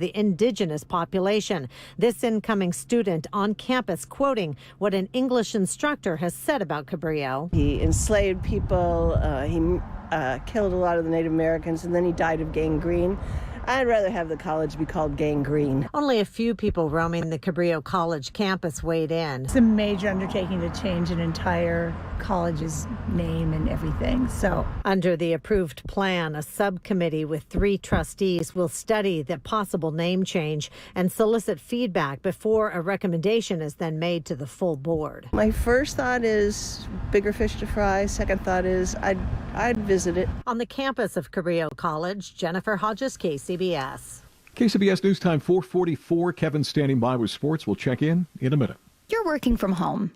the indigenous population. This incoming student on campus quoting what an English instructor has said about Cabrillo. He enslaved people, he killed a lot of the Native Americans, and then he died of gangrene. I'd rather have the college be called gangrene. Only a few people roaming the Cabrillo College campus weighed in. It's a major undertaking to change an entire college's name and everything. So, under the approved plan, a subcommittee with 3 trustees will study the possible name change and solicit feedback before a recommendation is then made to the full board. My first thought is bigger fish to fry. Second thought is I'd visit it. On the campus of Cabrillo College, Jennifer Hodges, KCBS. KCBS News Time 4:44. Kevin standing by with sports. We'll check in a minute. You're working from home.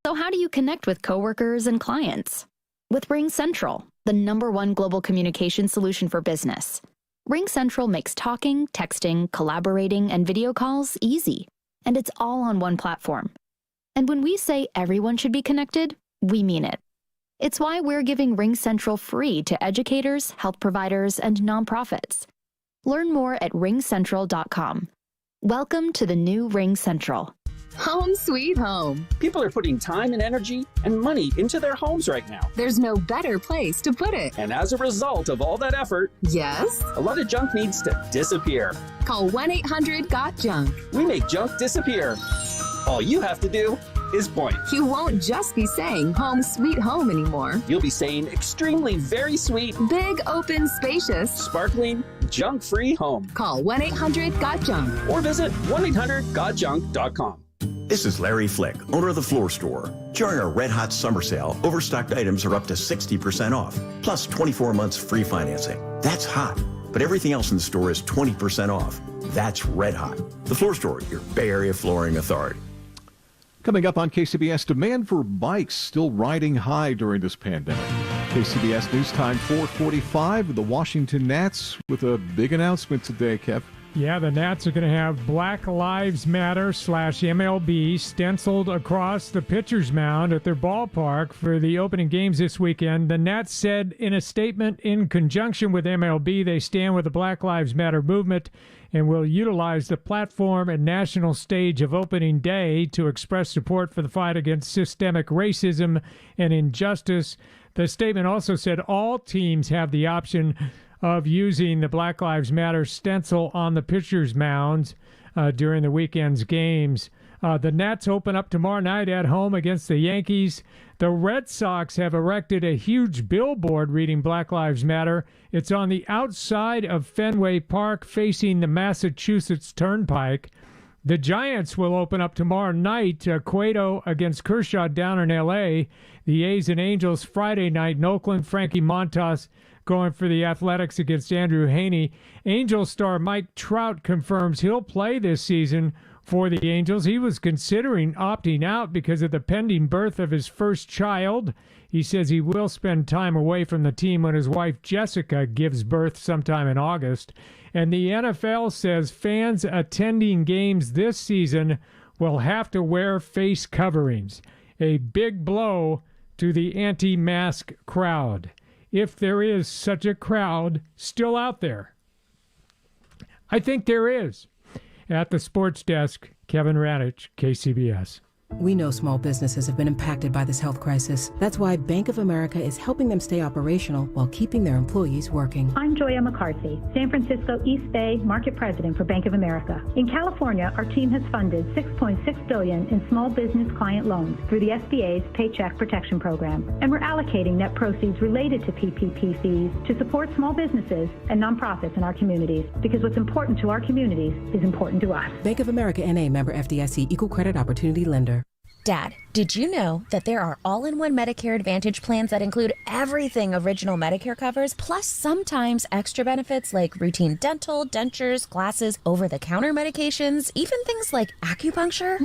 So how do you connect with coworkers and clients? With RingCentral, the #1 global communication solution for business. RingCentral makes talking, texting, collaborating, and video calls easy. And it's all on one platform. And when we say everyone should be connected, we mean it. It's why we're giving RingCentral free to educators, health providers, and nonprofits. Learn more at ringcentral.com. Welcome to the new RingCentral. Home sweet home. People are putting time and energy and money into their homes right now. There's no better place to put it. And as a result of all that effort, yes, a lot of junk needs to disappear. Call 1-800-GOT-JUNK. We make junk disappear. All you have to do is point. You won't just be saying home sweet home anymore. You'll be saying extremely very sweet, big, open, spacious, sparkling, junk-free home. Call 1-800-GOT-JUNK. Or visit 1-800-GOT-JUNK.com. This is Larry Flick, owner of The Floor Store. During our Red Hot Summer Sale, overstocked items are up to 60% off, plus 24 months free financing. That's hot, but everything else in the store is 20% off. That's Red Hot. The Floor Store, your Bay Area flooring authority. Coming up on KCBS, demand for bikes still riding high during this pandemic. KCBS News Time 4:45. The Washington Nats with a big announcement today, Kev. Yeah, the Nats are going to have Black Lives Matter /MLB stenciled across the pitcher's mound at their ballpark for the opening games this weekend. The Nats said in a statement, in conjunction with MLB, they stand with the Black Lives Matter movement and will utilize the platform and national stage of opening day to express support for the fight against systemic racism and injustice. The statement also said all teams have the option of using the Black Lives Matter stencil on the pitcher's mounds during the weekend's games. The Nats open up tomorrow night at home against the Yankees. The Red Sox have erected a huge billboard reading Black Lives Matter. It's on the outside of Fenway Park facing the Massachusetts Turnpike. The Giants will open up tomorrow night, Cueto against Kershaw down in L.A. The A's and Angels Friday night in Oakland. Frankie Montas going for the Athletics against Andrew Haney. Angels star Mike Trout confirms he'll play this season for the Angels. He was considering opting out because of the pending birth of his first child. He says he will spend time away from the team when his wife Jessica gives birth sometime in August. And the NFL says fans attending games this season will have to wear face coverings. A big blow to the anti-mask crowd, if there is such a crowd still out there. I think there is. At the sports desk, Kevin Radich, KCBS. We know small businesses have been impacted by this health crisis. That's why Bank of America is helping them stay operational while keeping their employees working. I'm Joya McCarthy, San Francisco East Bay Market President for Bank of America. In California, our team has funded $6.6 billion in small business client loans through the SBA's Paycheck Protection Program. And we're allocating net proceeds related to PPP fees to support small businesses and nonprofits in our communities, because what's important to our communities is important to us. Bank of America N.A. member FDIC, equal credit opportunity lender. Dad, did you know that there are all-in-one Medicare Advantage plans that include everything Original Medicare covers, plus sometimes extra benefits like routine dental, dentures, glasses, over-the-counter medications, even things like acupuncture?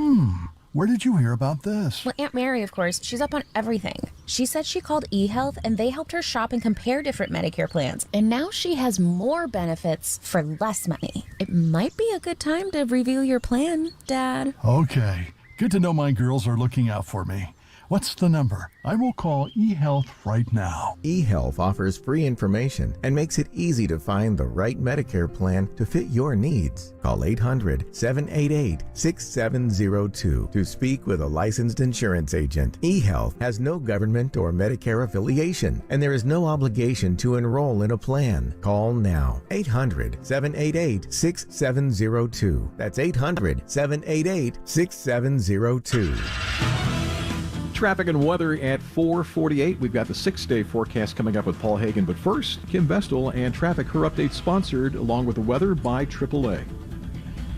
Where did you hear about this? Well, Aunt Mary, of course, she's up on everything. She said she called eHealth and they helped her shop and compare different Medicare plans. And now she has more benefits for less money. It might be a good time to review your plan, Dad. Okay. Good to know my girls are looking out for me. What's the number? I will call eHealth right now. eHealth offers free information and makes it easy to find the right Medicare plan to fit your needs. Call 800-788-6702 to speak with a licensed insurance agent. eHealth has no government or Medicare affiliation, and there is no obligation to enroll in a plan. Call now. 800-788-6702. That's 800-788-6702. Traffic and weather at 4:48. We've got the 6-day forecast coming up with Paul Hagan. But first, Kim Vestal and traffic. Her update sponsored, along with the weather, by AAA.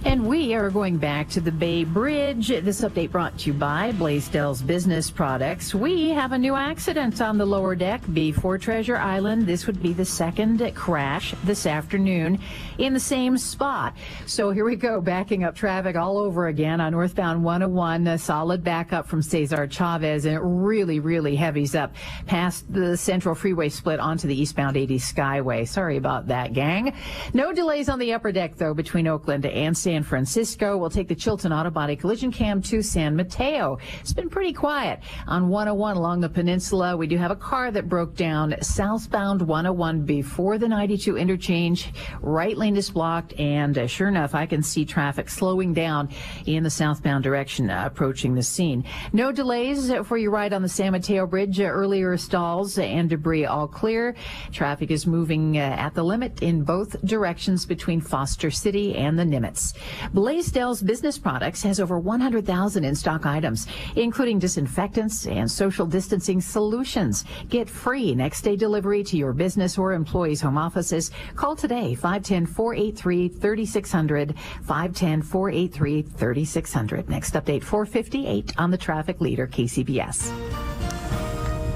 And we are going back to the Bay Bridge. This update brought to you by Blaisdell's Business Products. We have a new accident on the lower deck before Treasure Island. This would be the second crash this afternoon in the same spot. So here we go, backing up traffic all over again on northbound 101. A solid backup from Cesar Chavez, and it really, really heavies up past the Central Freeway split onto the eastbound 80 Skyway. Sorry about that, gang. No delays on the upper deck, though, between Oakland and San Francisco. We'll take the Chilton Auto Body collision cam to San Mateo. It's been pretty quiet on 101 along the peninsula. We do have a car that broke down southbound 101 before the 92 interchange. Right lane is blocked, and sure enough, I can see traffic slowing down in the southbound direction approaching the scene. No delays for your ride on the San Mateo Bridge. Earlier stalls and debris all clear. Traffic is moving at the limit in both directions between Foster City and the Nimitz. Blaisdell's Business Products has over 100,000 in-stock items, including disinfectants and social distancing solutions. Get free next-day delivery to your business or employees' home offices. Call today, 510-483-3600, 510-483-3600. Next update, 4:58 on the traffic leader, KCBS.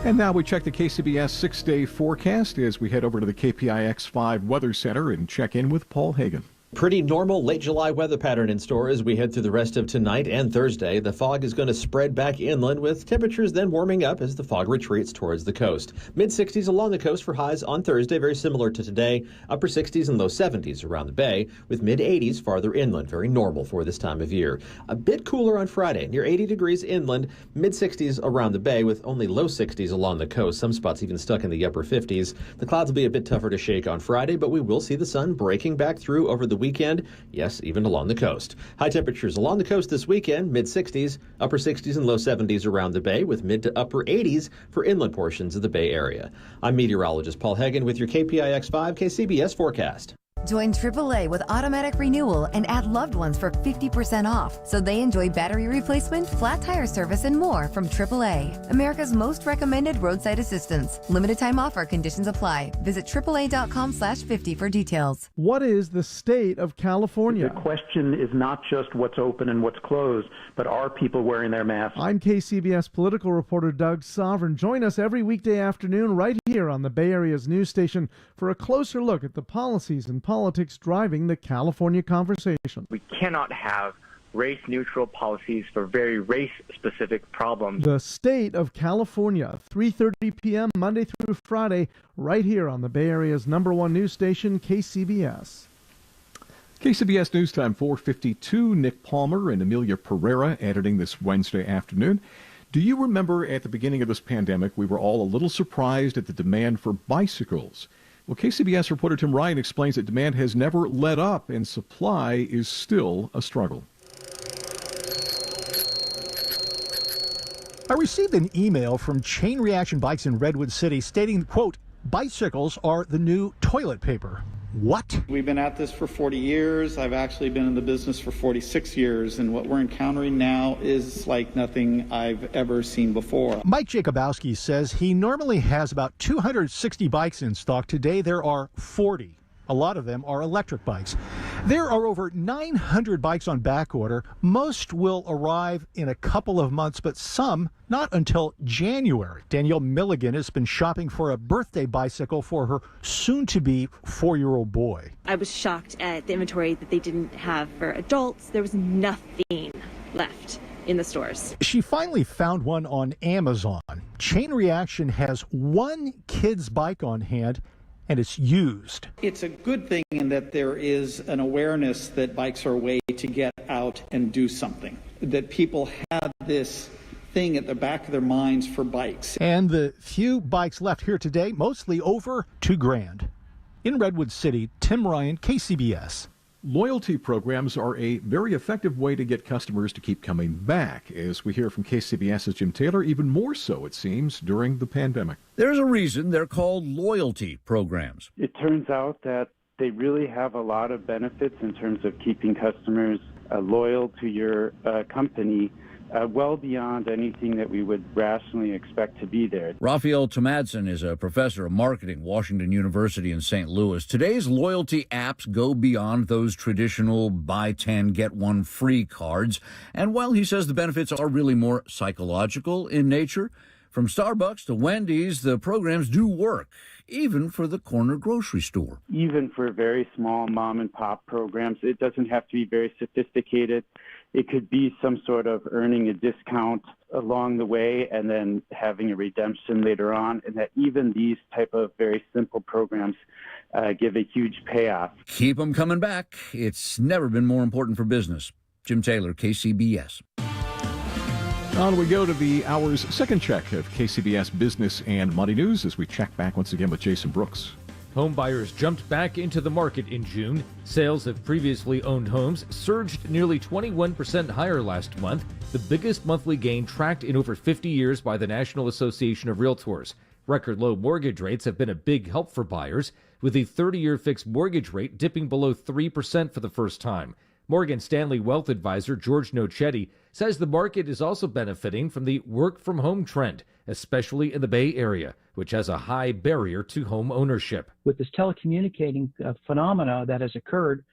And now we check the KCBS 6-day forecast as we head over to the KPIX5 Weather Center and check in with Paul Hagan. Pretty normal late July weather pattern in store as we head through the rest of tonight and Thursday. The fog is going to spread back inland, with temperatures then warming up as the fog retreats towards the coast. Mid-60s along the coast for highs on Thursday, very similar to today. Upper 60s and low 70s around the bay, with mid-80s farther inland, very normal for this time of year. A bit cooler on Friday, near 80 degrees inland, mid-60s around the bay, with only low 60s along the coast, some spots even stuck in the upper 50s. The clouds will be a bit tougher to shake on Friday, but we will see the sun breaking back through over the weekend. Yes, even along the coast. High temperatures along the coast this weekend, mid-60s, upper 60s and low 70s around the bay, with mid to upper 80s for inland portions of the Bay Area. I'm meteorologist Paul Hagan with your KPIX5 KCBS forecast. Join AAA with automatic renewal and add loved ones for 50% off, so they enjoy battery replacement, flat tire service, and more from AAA. America's most recommended roadside assistance. Limited time offer. Conditions apply. Visit AAA.com/50 for details. What is the state of California? The question is not just what's open and what's closed, but are people wearing their masks? I'm KCBS political reporter Doug Sovereign. Join us every weekday afternoon right here on the Bay Area's news station for a closer look at the policies and politics driving the California conversation. We cannot have race-neutral policies for very race-specific problems. The state of California, 3:30 p.m. Monday through Friday, right here on the Bay Area's #1 news station, KCBS. KCBS News Time 4:52. Nick Palmer and Amelia Pereira editing this Wednesday afternoon. Do you remember at the beginning of this pandemic, we were all a little surprised at the demand for bicycles? Well, KCBS reporter Tim Ryan explains that demand has never let up and supply is still a struggle. I received an email from Chain Reaction Bikes in Redwood City stating, quote, bicycles are the new toilet paper. What? We've been at this for 40 years. I've actually been in the business for 46 years, and what we're encountering now is like nothing I've ever seen before. Mike Jacobowski says he normally has about 260 bikes in stock. Today there are 40. A lot of them are electric bikes. There are over 900 bikes on back order. Most will arrive in a couple of months, but some not until January. Danielle Milligan has been shopping for a birthday bicycle for her soon-to-be 4-year-old boy. I was shocked at the inventory that they didn't have for adults. There was nothing left in the stores. She finally found one on Amazon. Chain Reaction has one kid's bike on hand, and it's used. It's a good thing in that there is an awareness that bikes are a way to get out and do something, that people have this thing at the back of their minds for bikes. And the few bikes left here today, mostly over $2,000. In Redwood City, Tim Ryan, KCBS. Loyalty programs are a very effective way to get customers to keep coming back, as we hear from KCBS's Jim Taylor, even more so, it seems, during the pandemic. There's a reason they're called loyalty programs. It turns out that they really have a lot of benefits in terms of keeping customers loyal to your company, well beyond anything that we would rationally expect to be there. Raphael Tomadson is a professor of marketing, Washington University in St. Louis. Today's loyalty apps go beyond those traditional buy 10, get 1 free cards. And while he says the benefits are really more psychological in nature, from Starbucks to Wendy's, the programs do work, even for the corner grocery store. Even for very small mom and pop programs, it doesn't have to be very sophisticated. It could be some sort of earning a discount along the way and then having a redemption later on, and that even these type of very simple programs give a huge payoff. Keep them coming back. It's never been more important for business. Jim Taylor, KCBS. On we go to the hour's second check of KCBS Business and Money News as we check back once again with Jason Brooks. Home buyers jumped back into the market in June. Sales of previously owned homes surged nearly 21% higher last month, the biggest monthly gain tracked in over 50 years by the National Association of Realtors. Record low mortgage rates have been a big help for buyers, with the 30-year fixed mortgage rate dipping below 3% for the first time. Morgan Stanley wealth advisor George Nocetti says the market is also benefiting from the work-from-home trend, especially in the Bay Area, which has a high barrier to home ownership. With this telecommunicating phenomena that has occurred,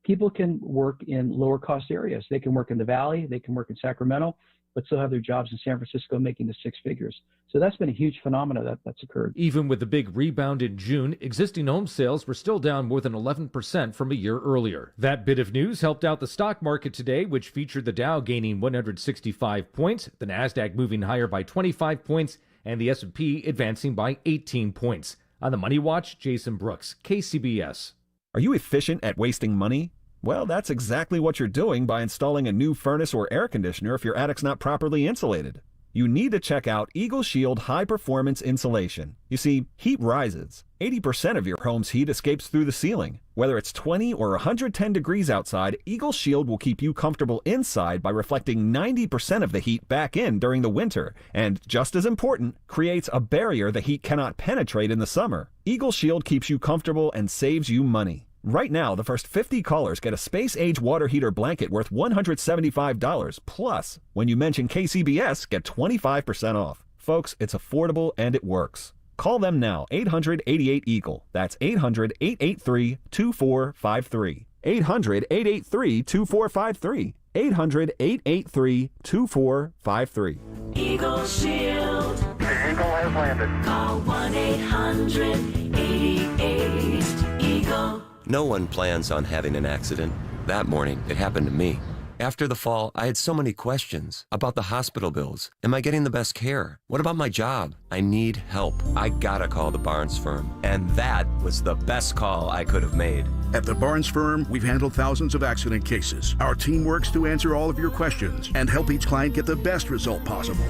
people can work in lower-cost areas. They can work in the Valley, they can work in Sacramento, but still have their jobs in San Francisco making the 6 figures. So that's been a huge phenomenon that's occurred. Even with the big rebound in June, existing home sales were still down more than 11% from a year earlier. That bit of news helped out the stock market today, which featured the Dow gaining 165 points, the Nasdaq moving higher by 25 points, and the S&P advancing by 18 points. On the Money Watch, Jason Brooks, KCBS. Are you efficient at wasting money? Well, that's exactly what you're doing by installing a new furnace or air conditioner if your attic's not properly insulated. You need to check out Eagle Shield High Performance Insulation. You see, heat rises. 80% of your home's heat escapes through the ceiling. Whether it's 20 or 110 degrees outside, Eagle Shield will keep you comfortable inside by reflecting 90% of the heat back in during the winter, and just as important, creates a barrier the heat cannot penetrate in the summer. Eagle Shield keeps you comfortable and saves you money. Right now, the first 50 callers get a space-age water heater blanket worth $175. Plus, when you mention KCBS, get 25% off. Folks, it's affordable and it works. Call them now, 800-88-EAGLE. That's 800-883-2453. 800-883-2453. 800-883-2453. Eagle Shield. The Eagle has landed. Call 1-800-88-EAGLE. No one plans on having an accident. That morning, it happened to me. After the fall, I had so many questions about the hospital bills. Am I getting the best care? What about my job? I need help. I gotta call the Barnes Firm. And that was the best call I could have made. At the Barnes Firm, we've handled thousands of accident cases. Our team works to answer all of your questions and help each client get the best result possible.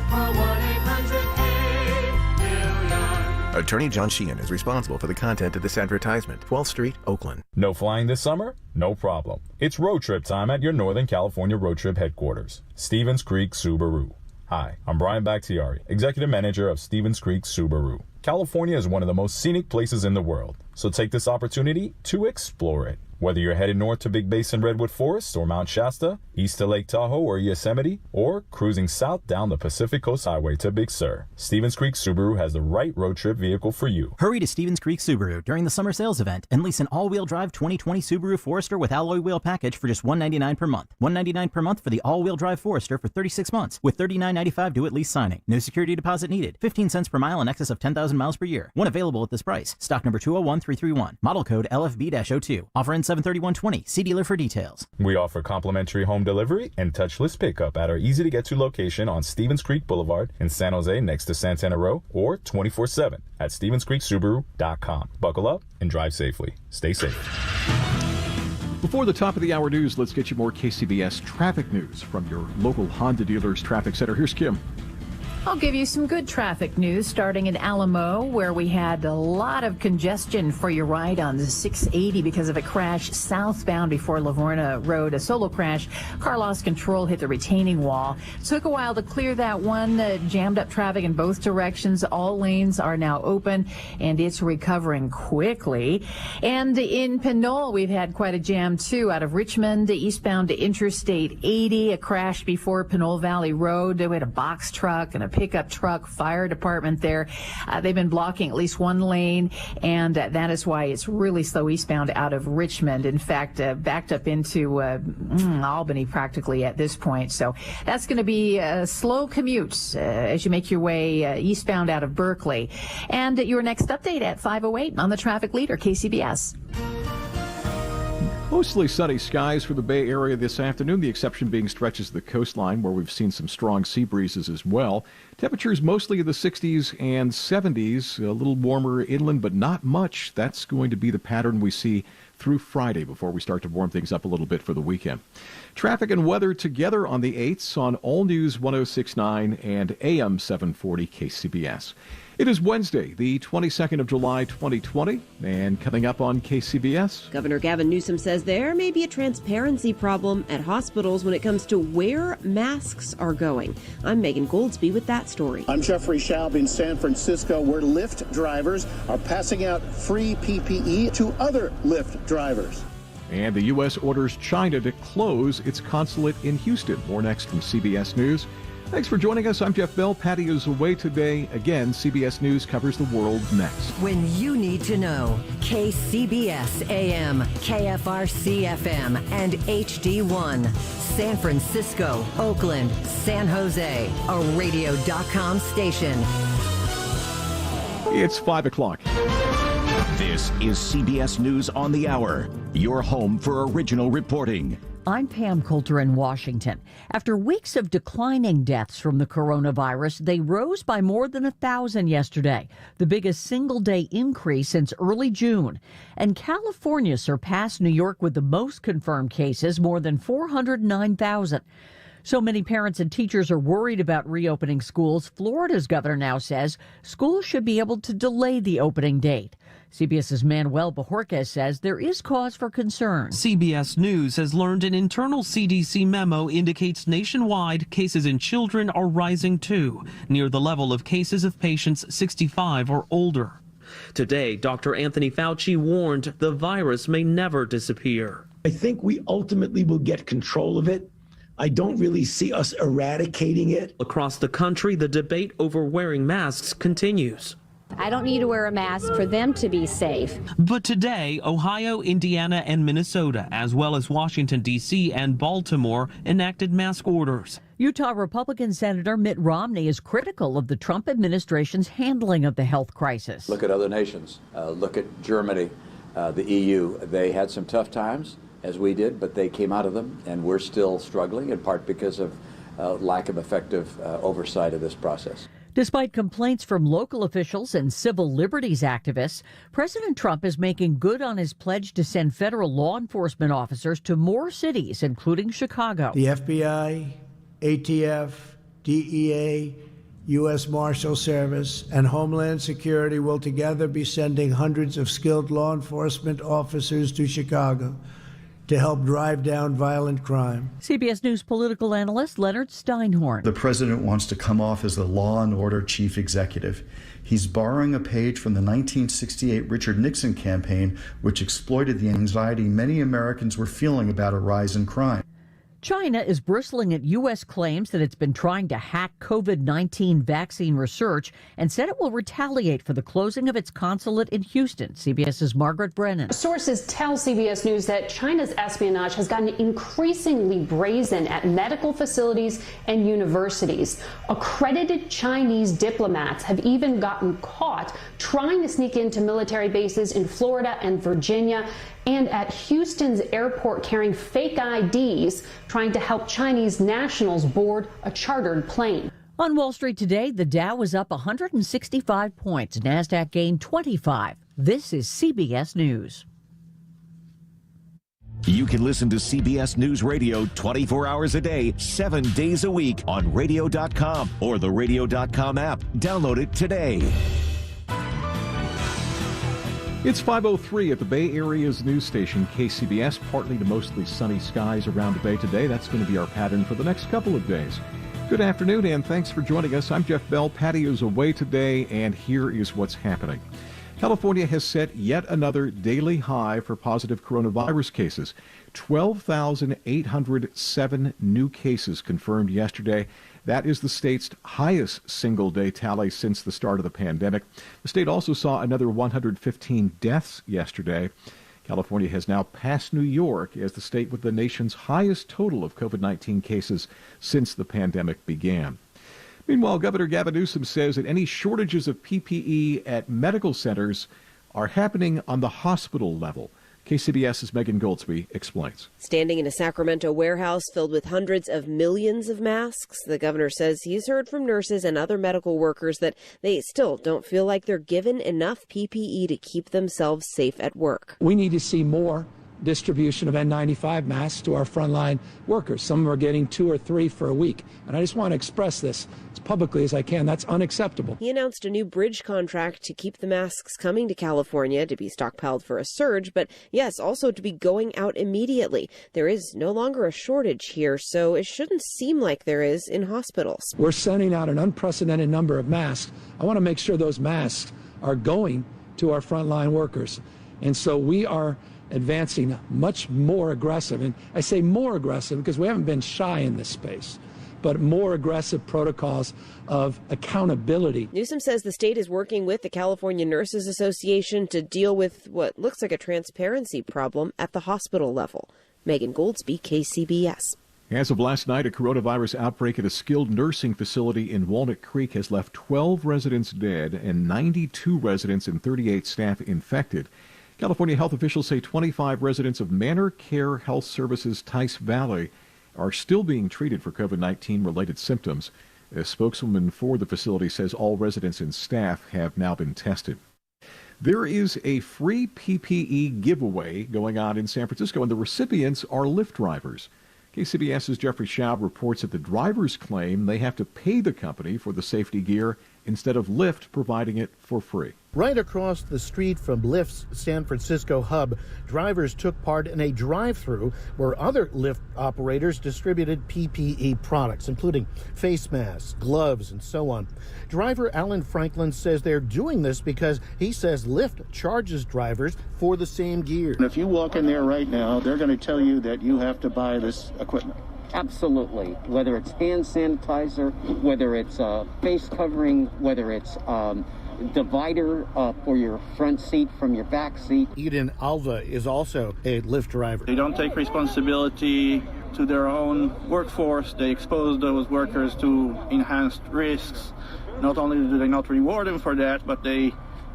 Attorney John Sheehan is responsible for the content of this advertisement. 12th Street, Oakland. No flying this summer? No problem. It's road trip time at your Northern California road trip headquarters, Stevens Creek Subaru. Hi, I'm Brian Bakhtiari, Executive Manager of Stevens Creek Subaru. California is one of the most scenic places in the world, so take this opportunity to explore it. Whether you're headed north to Big Basin Redwood Forest or Mount Shasta, east to Lake Tahoe or Yosemite, or cruising south down the Pacific Coast Highway to Big Sur, Stevens Creek Subaru has the right road trip vehicle for you. Hurry to Stevens Creek Subaru during the summer sales event and lease an all-wheel drive 2020 Subaru Forester with alloy wheel package for just $199 per month. $199 per month for the all-wheel drive Forester for 36 months with $39.95 due at lease signing. No security deposit needed. 15 cents per mile in excess of 10,000 miles per year. One available at this price. Stock number 201331. Model code LFB-02. Offer ends 7/31/20. See dealer for details. We offer complimentary home delivery and touchless pickup at our easy-to-get-to location on Stevens Creek Boulevard in San Jose next to Santana Row, or 24/7 at StevensCreekSubaru.com. Buckle up and drive safely. Stay safe. Before the top of the hour news, let's get you more KCBS traffic news from your local Honda dealer's traffic center. Here's Kim. I'll give you some good traffic news starting in Alamo, where we had a lot of congestion for your ride on the 680 because of a crash southbound before Livorno Road. A solo crash. Car lost control, hit the retaining wall. Took a while to clear that one. Jammed up traffic in both directions. All lanes are now open, and it's recovering quickly. And in Pinole, we've had quite a jam, too, out of Richmond, eastbound to Interstate 80. A crash before Pinole Valley Road. We had a box truck and a pickup truck, fire department there. They've been blocking at least one lane, and that is why it's really slow eastbound out of Richmond. In fact, backed up into Albany practically at this point. So that's going to be a slow commute as you make your way eastbound out of Berkeley. And your next update at 5:08 on the traffic leader, KCBS. Mostly sunny skies for the Bay Area this afternoon, the exception being stretches of the coastline where we've seen some strong sea breezes as well. Temperatures mostly in the 60s and 70s, a little warmer inland, but not much. That's going to be the pattern we see through Friday before we start to warm things up a little bit for the weekend. Traffic and weather together on the 8s on All News 106.9 and AM 740 KCBS. It is Wednesday, the 22nd of July, 2020, and coming up on KCBS. Governor Gavin Newsom says there may be a transparency problem at hospitals when it comes to where masks are going. I'm Megan Goldsby with that story. I'm Jeffrey Schaub in San Francisco, where Lyft drivers are passing out free PPE to other Lyft drivers. And the U.S. orders China to close its consulate in Houston. More next from CBS News. Thanks for joining us. I'm Jeff Bell. Patty is away today. Again, CBS News covers the world next. When you need to know, KCBS AM, KFRC FM, and HD1. San Francisco, Oakland, San Jose, a radio.com station. It's 5 o'clock. This is CBS News on the Hour, your home for original reporting. I'm Pam Coulter in Washington. After weeks of declining deaths from the coronavirus, they rose by more than 1,000 yesterday, the biggest single-day increase since early June. And California surpassed New York with the most confirmed cases, more than 409,000. So many parents and teachers are worried about reopening schools. Florida's governor now says schools should be able to delay the opening date. CBS's Manuel Bajorquez says there is cause for concern. CBS News has learned an internal CDC memo indicates nationwide cases in children are rising too, near the level of cases of patients 65 or older. Today, Dr. Anthony Fauci warned the virus may never disappear. I think we ultimately will get control of it. I don't really see us eradicating it. Across the country, the debate over wearing masks continues. I don't need to wear a mask for them to be safe. But today, Ohio, Indiana, and Minnesota, as well as Washington, D.C. and Baltimore, enacted mask orders. Utah Republican Senator Mitt Romney is critical of the Trump administration's handling of the health crisis. Look at other nations. Look at Germany, the EU. They had some tough times, as we did, but they came out of them, and we're still struggling, in part because of lack of effective oversight of this process. Despite complaints from local officials and civil liberties activists, President Trump is making good on his pledge to send federal law enforcement officers to more cities, including Chicago. The FBI, ATF, DEA, U.S. Marshal Service, and Homeland Security will together be sending hundreds of skilled law enforcement officers to Chicago to help drive down violent crime. CBS News political analyst Leonard Steinhorn. The president wants to come off as the law and order chief executive. He's borrowing a page from the 1968 Richard Nixon campaign, which exploited the anxiety many Americans were feeling about a rise in crime. China is bristling at U.S. claims that it's been trying to hack COVID-19 vaccine research and said it will retaliate for the closing of its consulate in Houston. CBS's Margaret Brennan. Sources tell CBS News that China's espionage has gotten increasingly brazen at medical facilities and universities. Accredited Chinese diplomats have even gotten caught trying to sneak into military bases in Florida and Virginia, and at Houston's airport carrying fake IDs, trying to help Chinese nationals board a chartered plane. On Wall Street today, the Dow was up 165 points. NASDAQ gained 25. This is CBS News. You can listen to CBS News Radio 24 hours a day, 7 days a week on radio.com or the radio.com app. Download it today. It's 5:03 at the Bay Area's news station, KCBS. Partly to mostly sunny skies around the Bay today. That's going to be our pattern for the next couple of days. Good afternoon, and thanks for joining us. I'm Jeff Bell. Patty is away today, and here is what's happening. California has set yet another daily high for positive coronavirus cases. 12,807 new cases confirmed yesterday. That is the state's highest single-day tally since the start of the pandemic. The state also saw another 115 deaths yesterday. California has now passed New York as the state with the nation's highest total of COVID-19 cases since the pandemic began. Meanwhile, Governor Gavin Newsom says that any shortages of PPE at medical centers are happening on the hospital level. KCBS's Megan Goldsby explains. Standing in a Sacramento warehouse filled with hundreds of millions of masks, the governor says he's heard from nurses and other medical workers that they still don't feel like they're given enough PPE to keep themselves safe at work. We need to see more distribution of N95 masks to our frontline workers. Some of them are getting 2 or 3 for a week. And I just want to express this as publicly as I can. That's unacceptable. He announced a new bridge contract to keep the masks coming to California to be stockpiled for a surge, but yes, also to be going out immediately. There is no longer a shortage here, so it shouldn't seem like there is in hospitals. We're sending out an unprecedented number of masks. I want to make sure those masks are going to our frontline workers. And so we are advancing much more aggressive, and I say more aggressive because we haven't been shy in this space, but more aggressive protocols of accountability. Newsom says the state is working with the California Nurses Association to deal with what looks like a transparency problem at the hospital level. Megan Goldsby, KCBS. As of last night, a coronavirus outbreak at a skilled nursing facility in Walnut Creek has left 12 residents dead and 92 residents and 38 staff infected. California health officials say 25 residents of Manor Care Health Services Tice Valley are still being treated for COVID-19 related symptoms. A spokeswoman for the facility says all residents and staff have now been tested. There is a free PPE giveaway going on in San Francisco, and the recipients are Lyft drivers. KCBS's Jeffrey Schaub reports that the drivers claim they have to pay the company for the safety gear instead of Lyft providing it for free. Right across the street from Lyft's San Francisco hub, drivers took part in a drive-through where other Lyft operators distributed PPE products, including face masks, gloves, and so on. Driver Alan Franklin says they're doing this because he says Lyft charges drivers for the same gear. And if you walk in there right now, they're going to tell you that you have to buy this equipment. Absolutely. Whether it's hand sanitizer, whether it's face covering, whether it's divider for your front seat from your back seat. Eden Alva is also a Lyft driver. They don't take responsibility to their own workforce. They expose those workers to enhanced risks. Not only do they not reward them for that, but they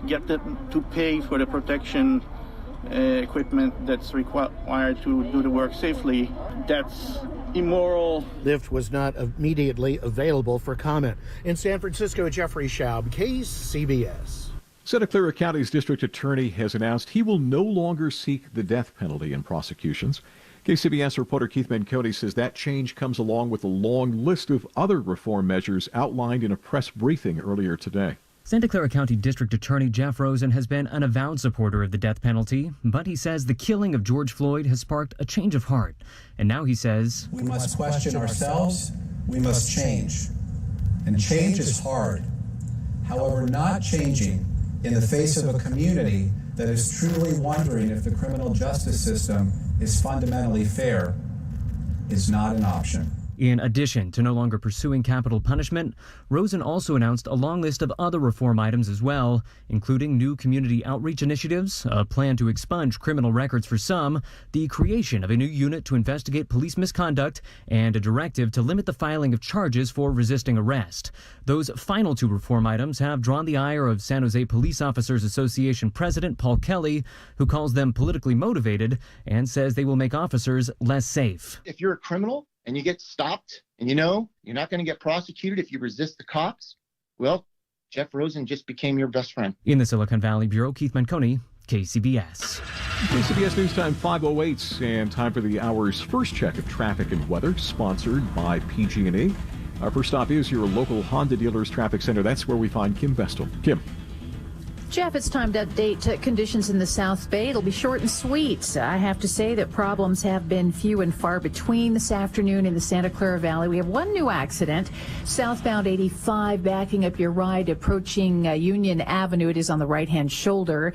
get them to pay for the protection equipment that's required to do the work safely. That's immoral. Lyft was not immediately available for comment. In San Francisco, Jeffrey Schaub, KCBS. Santa Clara County's district attorney has announced he will no longer seek the death penalty in prosecutions. KCBS reporter Keith Menconi says that change comes along with a long list of other reform measures outlined in a press briefing earlier today. Santa Clara County District Attorney Jeff Rosen has been an avowed supporter of the death penalty, but he says the killing of George Floyd has sparked a change of heart. And now he says, we must question ourselves, we must change. And change is hard. However, not changing in the face of a community that is truly wondering if the criminal justice system is fundamentally fair is not an option. In addition to no longer pursuing capital punishment, Rosen also announced a long list of other reform items as well, including new community outreach initiatives, a plan to expunge criminal records for some, the creation of a new unit to investigate police misconduct, and a directive to limit the filing of charges for resisting arrest. Those final two reform items have drawn the ire of San Jose Police Officers Association President Paul Kelly, who calls them politically motivated and says they will make officers less safe. If you're a criminal and you get stopped and you know you're not going to get prosecuted if you resist the cops, well, Jeff Rosen just became your best friend. In the Silicon Valley Bureau, Keith Menconi, KCBS. KCBS News Time 5:08, and time for the hour's first check of traffic and weather, sponsored by PG&E. Our first stop is your local Honda dealer's traffic center. That's where we find Kim Bestel. Kim. Jeff, it's time to update conditions in the South Bay. It'll be short and sweet. I have to say that problems have been few and far between this afternoon in the Santa Clara Valley. We have one new accident, southbound 85, backing up your ride approaching Union Avenue. It is on the right-hand shoulder.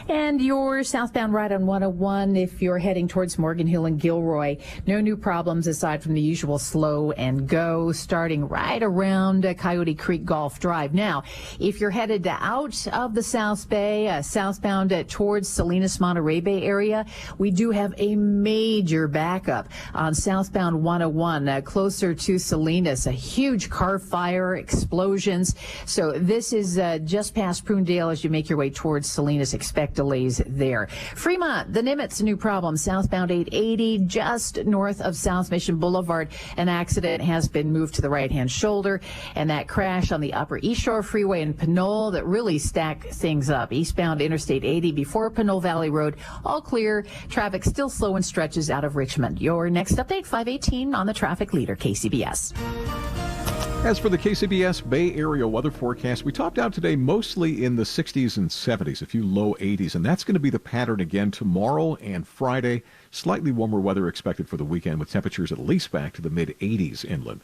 And your southbound ride on 101 if you're heading towards Morgan Hill and Gilroy. No new problems aside from the usual slow and go, starting right around Coyote Creek Golf Drive. Now, if you're headed out of the South Bay, southbound towards Salinas, Monterey Bay area, we do have a major backup on southbound 101, closer to Salinas. A huge car fire, explosions. So this is just past Prunedale as you make your way towards Salinas. Expect delays there. Fremont, the Nimitz, new problem, southbound 880, just north of South Mission Boulevard. An accident has been moved to the right-hand shoulder, and that crash on the Upper East Shore Freeway in Pinole that really stacked things up. Eastbound Interstate 80 before Pinole Valley Road, all clear. Traffic still slow in stretches out of Richmond. Your next update, 5:18 on the traffic leader, KCBS. As for the KCBS Bay Area weather forecast, we topped out today mostly in the 60s and 70s, a few low 80s, and that's going to be the pattern again tomorrow and Friday. Slightly warmer weather expected for the weekend with temperatures at least back to the mid-80s inland.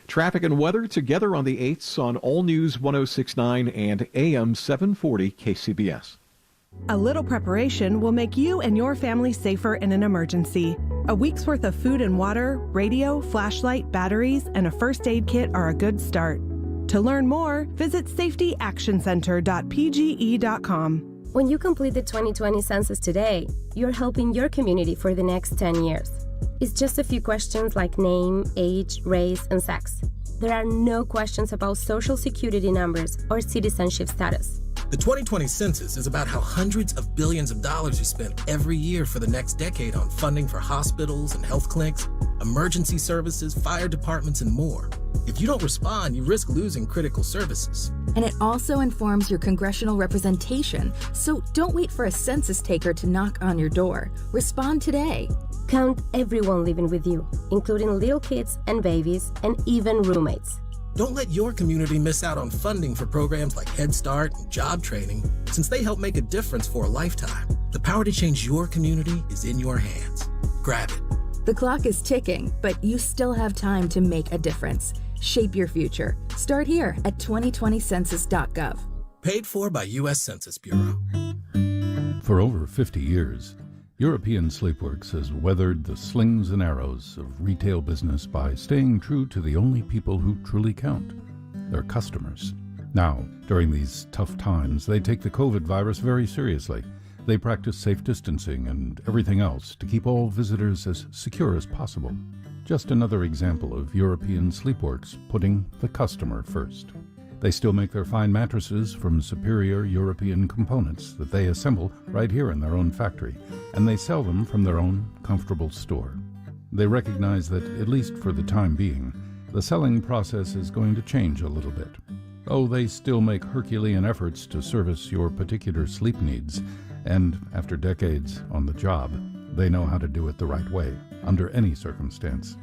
Traffic and weather together on the 8s on All News 106.9 and AM 740 KCBS. A little preparation will make you and your family safer in an emergency. A week's worth of food and water, radio, flashlight, batteries, and a first aid kit are a good start. To learn more, visit safetyactioncenter.pge.com. When you complete the 2020 census today, you're helping your community for the next 10 years. It's just a few questions like name, age, race, and sex. There are no questions about social security numbers or citizenship status. The 2020 census is about how hundreds of billions of dollars are spent every year for the next decade on funding for hospitals and health clinics, emergency services, fire departments, and more. If you don't respond, you risk losing critical services. And it also informs your congressional representation, so don't wait for a census taker to knock on your door. Respond today. Count everyone living with you, including little kids and babies and even roommates. Don't let your community miss out on funding for programs like Head Start and job training, since they help make a difference for a lifetime. The power to change your community is in your hands. Grab it. The clock is ticking, but you still have time to make a difference. Shape your future. Start here at 2020census.gov. Paid for by U.S. Census Bureau. For over 50 years, European Sleepworks has weathered the slings and arrows of retail business by staying true to the only people who truly count, their customers. Now, during these tough times, they take the COVID virus very seriously. They practice safe distancing and everything else to keep all visitors as secure as possible. Just another example of European Sleepworks putting the customer first. They still make their fine mattresses from superior European components that they assemble right here in their own factory, and they sell them from their own comfortable store. They recognize that, at least for the time being, the selling process is going to change a little bit. Oh, they still make Herculean efforts to service your particular sleep needs, and after decades on the job, they know how to do it the right way, under any circumstance.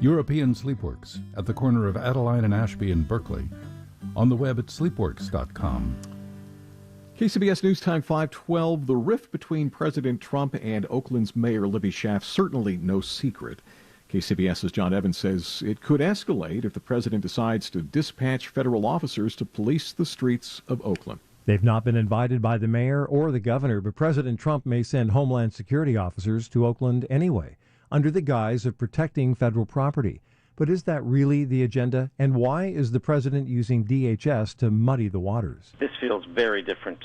European Sleepworks, at the corner of Adeline and Ashby in Berkeley, on the web at sleepworks.com. KCBS News Time 5:12. The rift between President Trump and Oakland's Mayor Libby Schaaf certainly no secret. KCBS's John Evans says it could escalate if the president decides to dispatch federal officers to police the streets of Oakland. They've not been invited by the mayor or the governor, but President Trump may send Homeland Security officers to Oakland anyway, under the guise of protecting federal property. But is that really the agenda? And why is the president using DHS to muddy the waters? This feels very different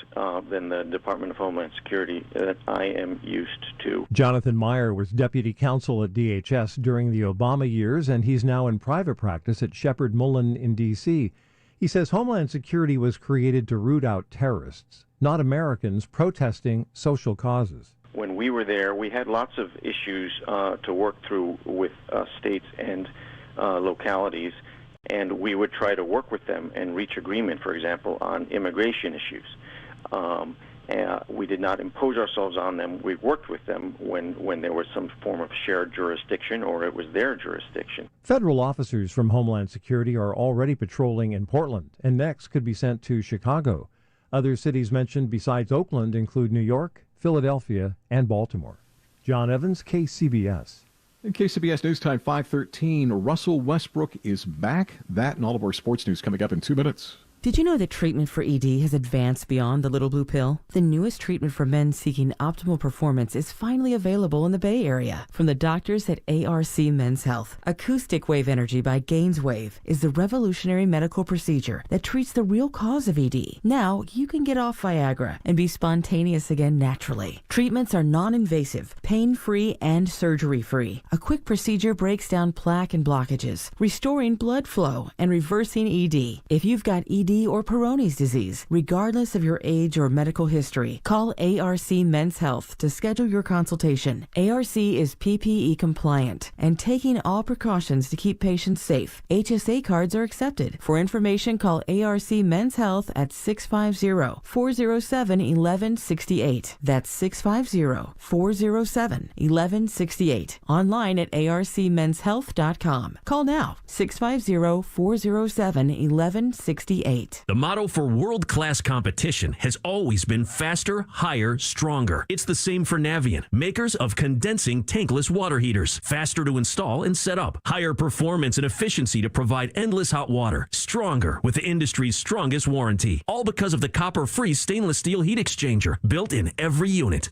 than the Department of Homeland Security that I am used to. Jonathan Meyer was deputy counsel at DHS during the Obama years, and he's now in private practice at Shepard Mullen in D.C. He says Homeland Security was created to root out terrorists, not Americans protesting social causes. When we were there, we had lots of issues to work through with states and localities, and we would try to work with them and reach agreement, for example, on immigration issues. We did not impose ourselves on them. We worked with them when there was some form of shared jurisdiction or it was their jurisdiction. Federal officers from Homeland Security are already patrolling in Portland and next could be sent to Chicago. Other cities mentioned besides Oakland include New York, Philadelphia, and Baltimore. John Evans, KCBS. In KCBS News Time 5:13, Russell Westbrook is back. That and all of our sports news coming up in 2 minutes. Did you know that treatment for ED has advanced beyond the little blue pill? The newest treatment for men seeking optimal performance is finally available in the Bay Area. From the doctors at ARC Men's Health, Acoustic Wave Energy by Gainswave is the revolutionary medical procedure that treats the real cause of ED. Now you can get off Viagra and be spontaneous again naturally. Treatments are non-invasive, pain-free, and surgery-free. A quick procedure breaks down plaque and blockages, restoring blood flow and reversing ED. If you've got ED or Peyronie's disease, regardless of your age or medical history, call ARC Men's Health to schedule your consultation. ARC is PPE compliant and taking all precautions to keep patients safe. HSA cards are accepted. For information, call ARC Men's Health at 650-407-1168. That's 650-407-1168. Online at arcmenshealth.com. Call now, 650-407-1168. The motto for world-class competition has always been faster, higher, stronger. It's the same for Navien, makers of condensing tankless water heaters. Faster to install and set up. Higher performance and efficiency to provide endless hot water. Stronger with the industry's strongest warranty. All because of the copper-free stainless steel heat exchanger built in every unit.